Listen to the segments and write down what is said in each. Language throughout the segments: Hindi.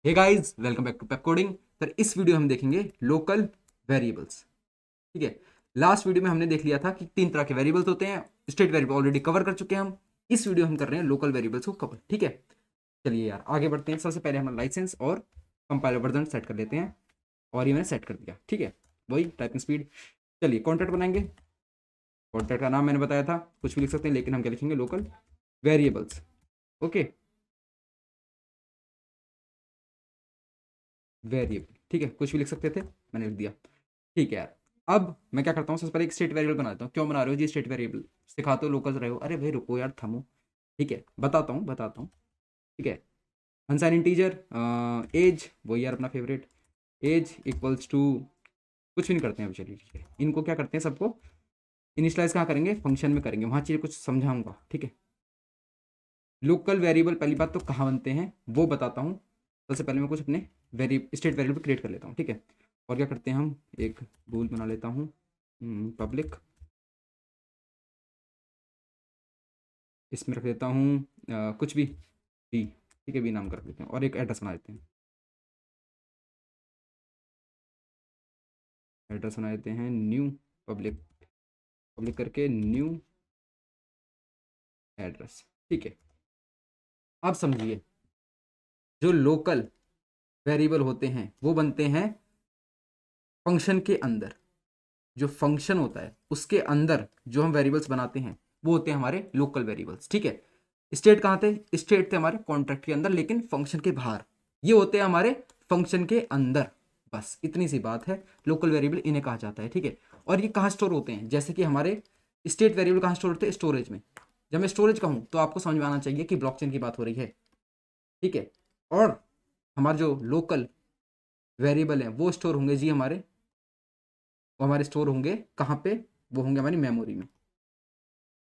Hey guys, welcome back to Pepcoding. Sir, इस वीडियो हम देखेंगे लोकल वेरिएबल्स। ठीक है। लास्ट वीडियो में हमने देख लिया था कि तीन तरह के वेरिएबल्स होते हैं। स्टेट वेरिएबल ऑलरेडी कवर कर चुके हैं हम। इस वीडियो हम कर रहे हैं लोकल वेरिएबल्स को कवर। ठीक है, चलिए यार आगे बढ़ते हैं। सबसे पहले हम लाइसेंस और कंपाइलर वर्जन सेट कर लेते हैं, और ये मैंने सेट कर दिया। ठीक है, वही टाइपिंग स्पीड। चलिए कॉन्ट्रैक्ट बनाएंगे। कॉन्ट्रैक्ट का नाम मैंने बताया था, कुछ भी लिख सकते हैं, लेकिन हम क्या लिखेंगे, लोकल वेरिएबल्स। Okay, variable. ठीक है, कुछ भी लिख सकते थे, मैंने लिख दिया। ठीक है यार, अब मैं क्या करता हूँ, सबसे पहले एक स्टेट वेरिएबल बना देता हूँ। क्यों बना रहे हो जी स्टेट वेरिएबल? सिखाते हो लोकल रहे हो, अरे भाई रुको यार, थमो। ठीक है, बताता हूँ। ठीक है, अनसाइन इंटीजर एज, वही यार अपना फेवरेट। एज इक्वल्स टू, कुछ भी नहीं करते हैं अभी। चलिए ठीक है, इनको क्या करते हैं, सबको इनिशलाइज कहाँ करेंगे, फंक्शन में करेंगे। वहाँ चीज़ें कुछ समझाऊंगा। ठीक है, लोकल वेरिएबल पहली बात तो कहाँ बनते हैं वो बताता हूँ। सबसे पहले मैं कुछ अपने स्टेट वेरिएबल क्रिएट कर लेता हूँ। ठीक है, और क्या करते हैं हम, एक बूल बना लेता हूँ, पब्लिक। इसमें रख देता हूँ कुछ भी बी। ठीक है, बी नाम कर देते हैं, और एक एड्रेस बना देते हैं। एड्रेस बना देते हैं न्यू पब्लिक। पब्लिक करके न्यू एड्रेस। ठीक है, अब समझिए, जो लोकल वेरिएबल होते हैं वो बनते हैं फंक्शन के अंदर। जो फंक्शन होता है उसके अंदर जो हम वेरिएबल्स बनाते हैं वो होते हैं हमारे लोकल वेरिएबल्स। ठीक है, स्टेट कहाँ थे? स्टेट थे हमारे कॉन्ट्रैक्ट के अंदर, लेकिन फंक्शन के बाहर। ये होते हैं हमारे फंक्शन के अंदर। बस इतनी सी बात है, लोकल वेरिएबल इन्हें कहा जाता है। ठीक है, और ये कहाँ स्टोर होते हैं? जैसे कि हमारे स्टेट वेरिएबल कहाँ स्टोर होते हैं? स्टोरेज में। जब मैं स्टोरेज कहूँ तो आपको समझ में आना चाहिए कि ब्लॉकचेन की बात हो रही है। ठीक है, और हमारे जो लोकल वेरिएबल हैं वो स्टोर होंगे जी हमारे, वो हमारे स्टोर होंगे कहाँ पे? वो होंगे हमारी मेमोरी में।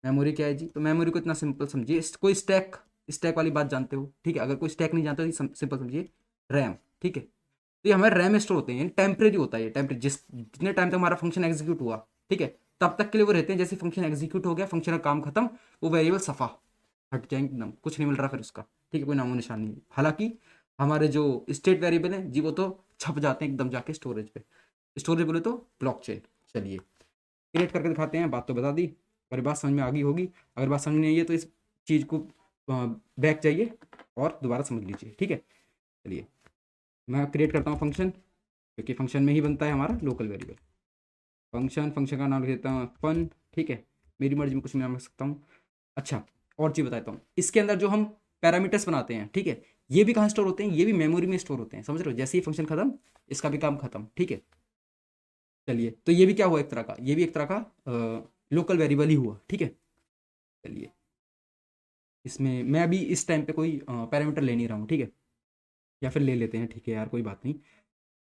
मेमोरी क्या है जी? तो मेमोरी को इतना सिंपल समझिए, कोई स्टैक, स्टैक वाली बात जानते हो? ठीक है, अगर कोई स्टैक नहीं जानते तो सिंपल समझिए, रैम। ठीक है, तो ये हमारे रैम में स्टोर होते हैं, टेम्परेरी होता है ये। टेम्परेरी जितने टाइम तक हमारा फंक्शन एग्जीक्यूट हुआ, ठीक है, तब तक के लिए वो रहते हैं। जैसे फंक्शन एग्जीक्यूट हो गया, फंक्शन का काम खत्म, वो वेरिएबल सफा हट जाएंगे एकदम, कुछ नहीं मिल रहा फिर उसका। ठीक है, कोई नामो निशान नहीं। हालांकि हमारे जो स्टेट वेरिएबल हैं जी, वो तो छप जाते हैं एकदम जाके स्टोरेज पे। स्टोरेज बोले तो ब्लॉकचेन। चलिए क्रिएट करके दिखाते हैं। बात तो बता दी, और बात समझ में आ गई होगी। अगर बात समझ नहीं आई है तो इस चीज़ को बैक जाइए और दोबारा समझ लीजिए। ठीक है, चलिए मैं क्रिएट करता हूँ फंक्शन, क्योंकि फंक्शन में ही बनता है हमारा लोकल वेरिएबल। फंक्शन का नाम लिख देता हूँ फन। ठीक है, मेरी मर्जी में कुछ भी नाम रख सकता हूँ। अच्छा, और चीज़ बताता हूँ, इसके अंदर जो हम पैरामीटर्स बनाते हैं, ठीक है, ये भी कहाँ स्टोर होते हैं? ये भी मेमोरी में स्टोर होते हैं। समझ रहे हो? जैसे ही फंक्शन खत्म, इसका भी काम खत्म। ठीक है, चलिए तो ये भी क्या हुआ, एक तरह का, ये भी एक तरह का लोकल वेरिएबल ही हुआ। ठीक है, चलिए इसमें मैं अभी इस टाइम पे कोई पैरामीटर ले नहीं रहा हूँ। ठीक है, या फिर ले लेते हैं, ठीक है यार कोई बात नहीं,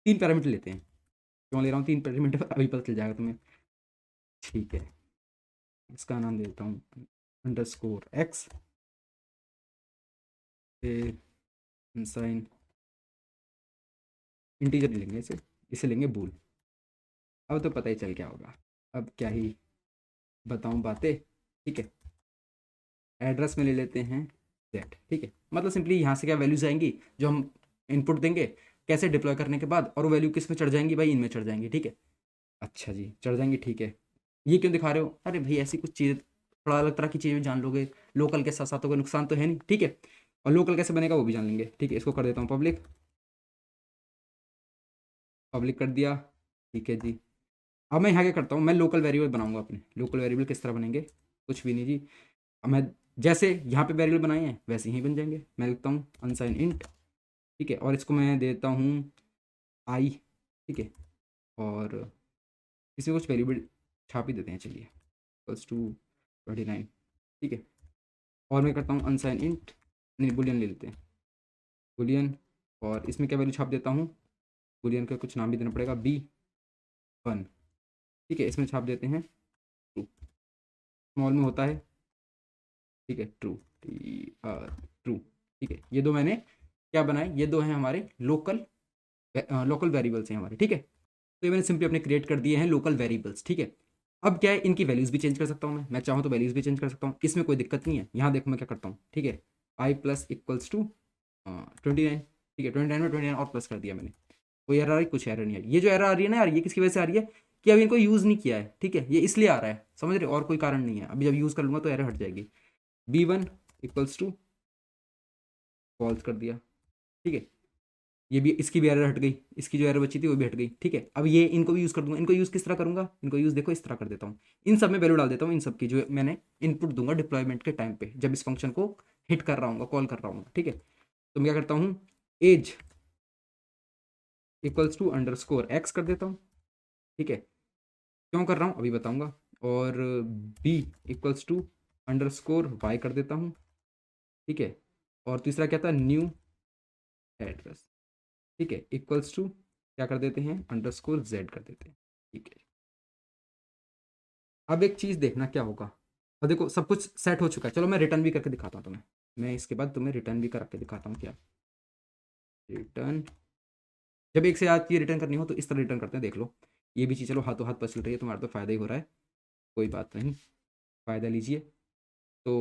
तीन पैरामीटर लेते हैं। क्यों ले रहा हूँ तीन पैरामीटर, अभी पता चल जाएगा तुम्हें। ठीक है, इसका नाम दे देता हूँ _x, फिर साइन इंटीजर लेंगे, इसे इसे लेंगे बूल। अब तो पता ही चल क्या होगा, अब क्या ही बताऊँ बातें। ठीक है, एड्रेस में ले लेते हैं z। ठीक है, मतलब सिंपली यहाँ से क्या वैल्यूज आएंगी जो हम इनपुट देंगे कैसे डिप्लॉय करने के बाद, और वो वैल्यू किस में चढ़ जाएंगी भाई? इनमें चढ़ जाएंगी। ठीक है, अच्छा जी चढ़ जाएंगी। ठीक है, ये क्यों दिखा रहे हो? अरे भाई ऐसी कुछ चीज़, थोड़ा अलग तरह की चीज़ें जान लोगे, लोकल के साथ साथ तो कोई नुकसान तो है नहीं। ठीक है, और लोकल कैसे बनेगा वो भी जान लेंगे। ठीक है, इसको कर देता हूँ पब्लिक। पब्लिक कर दिया। ठीक है जी, अब मैं यहाँ क्या करता हूँ, मैं लोकल वेरिएबल बनाऊंगा अपने। लोकल वेरिएबल किस तरह बनेंगे? कुछ भी नहीं जी, अब मैं जैसे यहाँ पे वेरिएबल बनाए हैं वैसे ही बन जाएंगे। मैं लिखता हूँ अनसाइन इंट। ठीक है, और इसको मैं देता हूँ आई। ठीक है, और इसमें कुछ वेरिएबल छाप ही देते हैं। चलिए +229। ठीक है, और मैं करता हूँ अनसाइन इंट, नहीं बुलियन ले लेते हैं, बुलियन। और इसमें क्या वैल्यू छाप देता हूँ? बुलियन का कुछ नाम भी देना पड़ेगा, B1। ठीक है, इसमें छाप देते हैं ट्रू, स्मॉल में होता है। ठीक है, ट्रू, ट्रू। ठीक है, ये दो मैंने क्या बनाए, ये दो हैं हमारे लोकल वेरिएबल्स हैं हमारे। ठीक है, तो ये मैंने सिंपली अपने क्रिएट कर दिए हैं लोकल वेरिएबल्स। ठीक है, अब क्या है, इनकी वैल्यूज़ भी चेंज कर सकता हूँ मैं चाहूँ तो वैल्यूज़ भी चेंज कर सकता हूँ, इसमें कोई दिक्कत नहीं है। यहाँ देखो मैं क्या करता हूँ। ठीक है, i + = 29। ठीक है 29 में 29 और प्लस कर दिया मैंने, कोई एरर आ रही, कुछ एरर नहीं आ रही। ये जो एरर आ रही है ना यार, ये किसकी वजह से आ रही है कि अभी इनको यूज़ नहीं किया है, ठीक है, ये इसलिए आ रहा है, समझ रहे, और कोई कारण नहीं है। अभी जब यूज़ कर लूँगा तो एरर हट जाएगी। B1 इक्वल्स टू फॉल्स कर दिया, ठीक है, ये भी, इसकी भी एरर हट गई, इसकी जो एरर बची थी वो भी हट गई, ठीक है। अब ये इनको भी यूज़ कर दूंगा। इनको यूज़ किस तरह करूंगा, इनको यूज़ देखो इस तरह कर देता हूँ, इन सब में वैल्यू डाल देता हूँ, इन सब की जो मैंने इनपुट दूंगा डिप्लॉयमेंट के टाइम पे, जब इस फंक्शन को हिट कर रहा हूँ, कॉल कर रहा हूँ, ठीक है। तो मैं क्या करता हूँ, H equals to underscore X कर देता हूँ, ठीक है, क्यों कर रहा हूँ अभी बताऊंगा। और B equals to underscore Y कर देता हूँ, ठीक है। और तीसरा क्या था, न्यू एड्रेस, ठीक है, इक्वल्स टू क्या कर देते हैं, अंडरस्कोर जेड कर देते हैं, ठीक है। अब एक चीज़ देखना क्या होगा, अब देखो सब कुछ सेट हो चुका है, चलो मैं रिटर्न भी करके दिखाता हूँ तुम्हें, मैं इसके बाद तुम्हें रिटर्न भी करके दिखाता हूँ। क्या रिटर्न, जब एक से याद चीज़ रिटर्न करनी हो तो इस तरह रिटर्न करते हैं, देख लो ये भी चीज़ चलो हाथों हाथ पर चल रही है, तुम्हारा तो फ़ायदा ही हो रहा है, कोई बात नहीं, फ़ायदा लीजिए। तो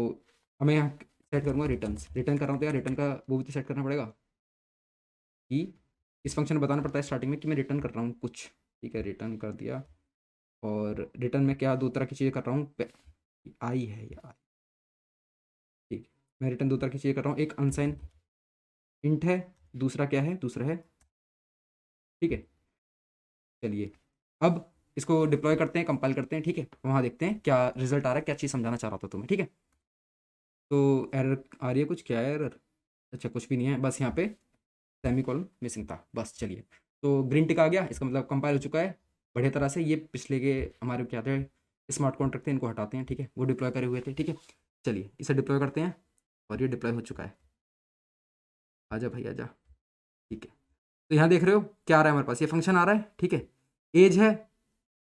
अब मैं यहाँ सेट करूँगा रिटर्न, रिटर्न कर रहा हूँ तो यार रिटर्न का वो भी तो सेट करना पड़ेगा कि इस फंक्शन में बताना पड़ता है स्टार्टिंग में कि मैं रिटर्न कर रहा हूँ कुछ, ठीक है, रिटर्न कर दिया। और रिटर्न में क्या दो तरह की चीज़ें कर रहा हूँ, आई है या आई, ठीक, मैं रिटर्न दो तरह की चीज़ें कर रहा हूँ, एक अनसाइन इंट है, दूसरा क्या है, दूसरा है, ठीक है। चलिए अब इसको डिप्लॉय करते हैं, कंपाइल करते हैं, ठीक है, वहाँ देखते हैं क्या रिजल्ट आ रहा है, क्या चीज़ समझाना चाह रहा था तुम्हें, ठीक है। तो एरर आ रही है कुछ, क्या है एरर, अच्छा कुछ भी नहीं है, बस यहाँ पे सेमीकोलन मिसिंग था, बस। चलिए तो ग्रीन टिक आ गया, इसका मतलब कंपाइल हो चुका है बढ़िया तरह से। ये पिछले के हमारे क्या थे, स्मार्ट कॉन्ट्रैक्ट थे, इनको हटाते हैं, ठीक है, वो डिप्लॉय करे हुए थे, ठीक है। चलिए इसे डिप्लॉय करते हैं और ये डिप्लॉय हो चुका है, आजा भाई आजा, ठीक है। तो यहाँ देख रहे हो क्या आ रहा है हमारे पास, ये फंक्शन आ रहा है, ठीक है, एज है,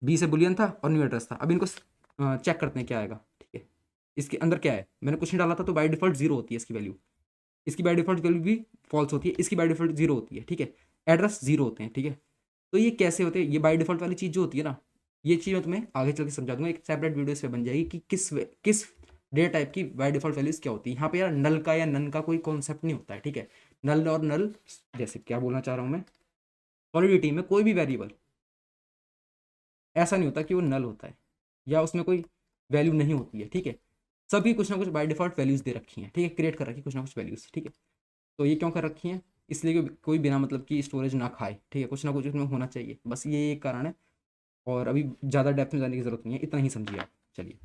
बी से बुलियन था और न्यू एड्रेस था। अब इनको चेक करते हैं क्या आएगा, ठीक है। इसके अंदर क्या है, मैंने कुछ नहीं डाला था तो बाय डिफॉल्ट जीरो होती है इसकी वैल्यू, इसकी बाय डिफॉल्ट वैल्यू भी फॉल्स होती है, इसकी बाय डिफॉल्ट जीरो होती है, ठीक है, एड्रेस जीरो होते हैं, ठीक है। तो ये कैसे होते हैं, ये बाय डिफॉल्ट वाली चीज़ जो होती है ना, ये चीज़ मैं तुम्हें आगे चल के समझा दूंगा, एक सेपरेट वीडियो से बन जाएगी कि किस डेटा टाइप की बाय डिफॉल्ट वैल्यूज क्या होती है। यहाँ पे यार नल का या नन का कोई कॉन्सेप्ट नहीं होता है, ठीक है। नल और नल, जैसे क्या बोलना चाह रहा हूँ मैं, सॉलिडिटी में कोई भी वेरिएबल ऐसा नहीं होता कि वो नल होता है या उसमें कोई वैल्यू नहीं होती है, ठीक है। सभी कुछ ना कुछ बाय डिफॉल्ट वैल्यूज दे रखी हैं, ठीक है, क्रिएट कर रखी है कुछ ना कुछ वैल्यूज, ठीक है। तो ये क्यों कर रखी हैं, इसलिए कि कोई बिना मतलब की स्टोरेज ना खाए, ठीक है, कुछ ना कुछ उसमें होना चाहिए, बस ये एक कारण है। और अभी ज़्यादा डेप्थ में जाने की जरूरत नहीं है, इतना ही समझिए आप। चलिए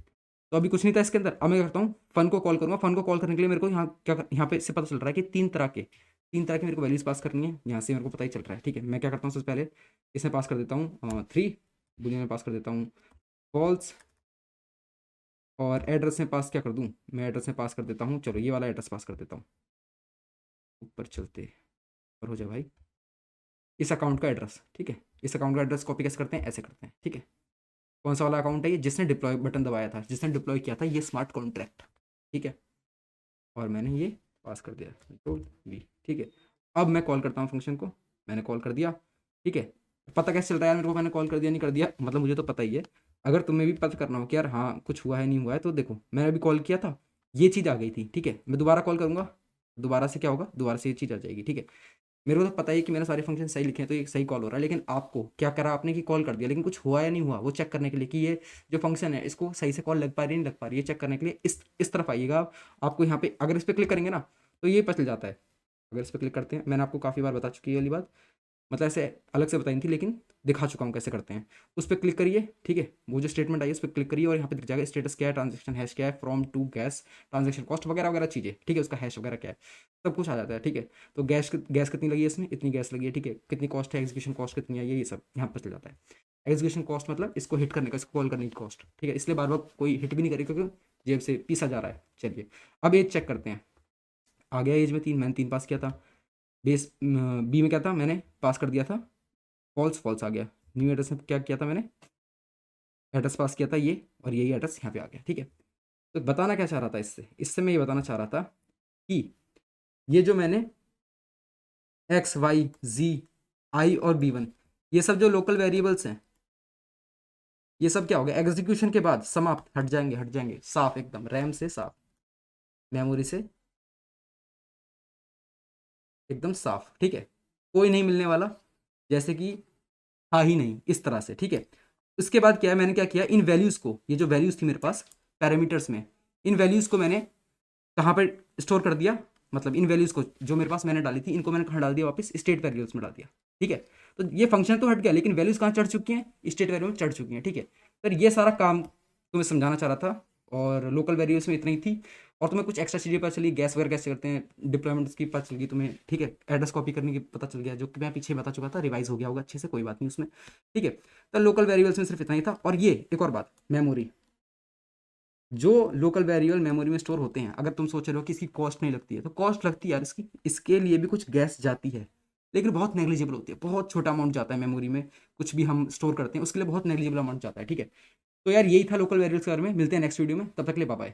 तो अभी कुछ नहीं था इसके अंदर, अब मैं क्या करता हूँ, फन को कॉल करूँगा। फन को कॉल करने के लिए मेरे को यहाँ यहाँ पे से पता चल रहा है कि तीन तरह के मेरे को वैल्यूज पास करनी है, यहाँ से मेरे को पता ही चल रहा है, ठीक है। मैं क्या करता हूँ सबसे पहले इसमें पास कर देता हूँ 3, बुलियन में पास कर देता हूँ फॉल्स, और एड्रेस में पास क्या कर दूँ, मैं एड्रेस में पास कर देता हूँ, चलो ये वाला एड्रेस पास कर देता हूँ, ऊपर चलते ऊपर हो जाए भाई, इस अकाउंट का एड्रेस, ठीक है। इस अकाउंट का एड्रेस कॉपी कैसे करते हैं, ऐसे करते हैं, ठीक है। कौन सा वाला अकाउंट है ये, जिसने डिप्लॉय बटन दबाया था, जिसने डिप्लॉय किया था ये स्मार्ट कॉन्ट्रैक्ट, ठीक है। और मैंने ये पास कर दिया कंट्रोल V, ठीक है। अब मैं कॉल करता हूँ फंक्शन को, मैंने कॉल कर दिया, ठीक है। पता कैसे चल रहा है मेरे को, मैंने कॉल कर दिया नहीं कर दिया, मतलब मुझे तो पता ही है। अगर तुम्हें भी पता करना हो कि यार हाँ कुछ हुआ है नहीं हुआ है, तो देखो मैंने अभी कॉल किया था, ये चीज़ आ गई थी, ठीक है। मैं दोबारा कॉल करूँगा, दोबारा से क्या होगा, दोबारा से ये चीज़ आ जाएगी, ठीक है। मेरे को तो पता है कि मैंने सारे फंक्शन सही लिखे हैं तो ये सही कॉल हो रहा है, लेकिन आपको क्या करा आपने कि कॉल कर दिया, लेकिन कुछ हुआ या नहीं हुआ वो चेक करने के लिए कि ये जो फंक्शन है इसको सही से कॉल लग पा रही है नहीं लग पा रही है, चेक करने के लिए इस तरफ आइएगा आप। आपको यहाँ पे अगर इस पर क्लिक करेंगे ना तो ये पता चल जाता है। अगर इस पर क्लिक करते हैं, मैंने आपको काफ़ी बार बता चुकी है ये वाली बात, मतलब ऐसे अलग से बताई थी लेकिन दिखा चुका हूँ कैसे करते हैं। उस पर क्लिक करिए, ठीक है, वो जो स्टेटमेंट आई है उस पर क्लिक करिए और यहाँ पे दिख जाएगा स्टेटस क्या है, ट्रांजेक्शन हैश क्या है, from to gas, transaction cost वगैरह वगैरह चीज़ें, ठीक है, उसका हैश वगैरह क्या है, सब कुछ आ जाता है, ठीक है। तो गैस कितनी लगी है इसमें, इतनी गैस लगी है, ठीक है, कितनी कॉस्ट है, एग्जीक्यूशन कॉस्ट कितनी है, ये सब यहाँ पर चल जाता है। एग्जीक्यूशन कॉस्ट मतलब इसको हिट करने का, इसको कॉल करने की कॉस्ट, ठीक है, इसलिए बार बार कोई हिट भी नहीं करेगा क्योंकि जेब से पीसा जा रहा है। चलिए अब एज चेक करते हैं, आ गया एज में 3, मैंने 3 पास किया था। बेस बी में क्या था, मैंने पास कर दिया था फॉल्स, फॉल्स आ गया। न्यू एड्रेस में क्या किया था मैंने, एड्रेस पास किया था ये, और यही एड्रेस यहाँ पे आ गया, ठीक है। तो बताना क्या चाह रहा था इससे, इससे मैं ये बताना चाह रहा था कि ये जो मैंने एक्स वाई जी आई और B1, ये सब जो लोकल वेरिएबल्स हैं, ये सब क्या हो गया, एग्जीक्यूशन के बाद समाप्त, हट जाएंगे साफ एकदम, रैम से साफ, मेमोरी से एकदम साफ, ठीक है, कोई नहीं मिलने वाला, जैसे कि था ही नहीं, इस तरह से, ठीक है। उसके बाद क्या है, मैंने क्या किया, इन वैल्यूज़ को, ये जो वैल्यूज़ थी मेरे पास पैरामीटर्स में, इन वैल्यूज़ को मैंने कहाँ पर स्टोर कर दिया, मतलब इन वैल्यूज़ को जो मेरे पास मैंने डाली थी, इनको मैंने कहाँ डाल दिया, वापस स्टेट वेरिएबल्स में डाल दिया, ठीक है। तो ये फंक्शन तो हट गया, लेकिन वैल्यूज़ कहाँ चढ़ चुकी हैं, स्टेट वेरिएबल में चढ़ चुकी हैं, ठीक है। तो ये सारा काम तुम्हें समझाना चाह रहा था, और लोकल वेरिएबल्स में इतना ही थी। और तुम्हें कुछ एक्स्ट्रा चीज़ें पता चली, गैस वगैरह कैसे करते हैं, डिप्लॉयमेंट्स की पता चल गई तुम्हें, ठीक है, एड्रेस कॉपी करने की पता चल गया, जो कि मैं पीछे बता चुका था, रिवाइज हो गया होगा अच्छे से, कोई बात नहीं उसमें, ठीक है। तो लोकल वेरिएबल्स में सिर्फ इतना ही था। और ये एक और बात, मेमोरी, जो लोकल वेरिएबल मेमोरी में स्टोर होते हैं, अगर तुम सोच रहे हो कि इसकी कॉस्ट नहीं लगती है, तो कॉस्ट लगती है यार इसकी, इसके लिए भी कुछ गैस जाती है, लेकिन बहुत नेग्लिजिबल होती है, बहुत छोटा अमाउंट जाता है मेमोरी में, कुछ भी हम स्टोर करते हैं उसके लिए बहुत नेग्लिजिबल अमाउंट जाता है, ठीक है। तो यार यही था लोकल वेरिएबल्स के बारे में, मिलते हैं नेक्स्ट वीडियो में, तब तक के लिए बाय बाय।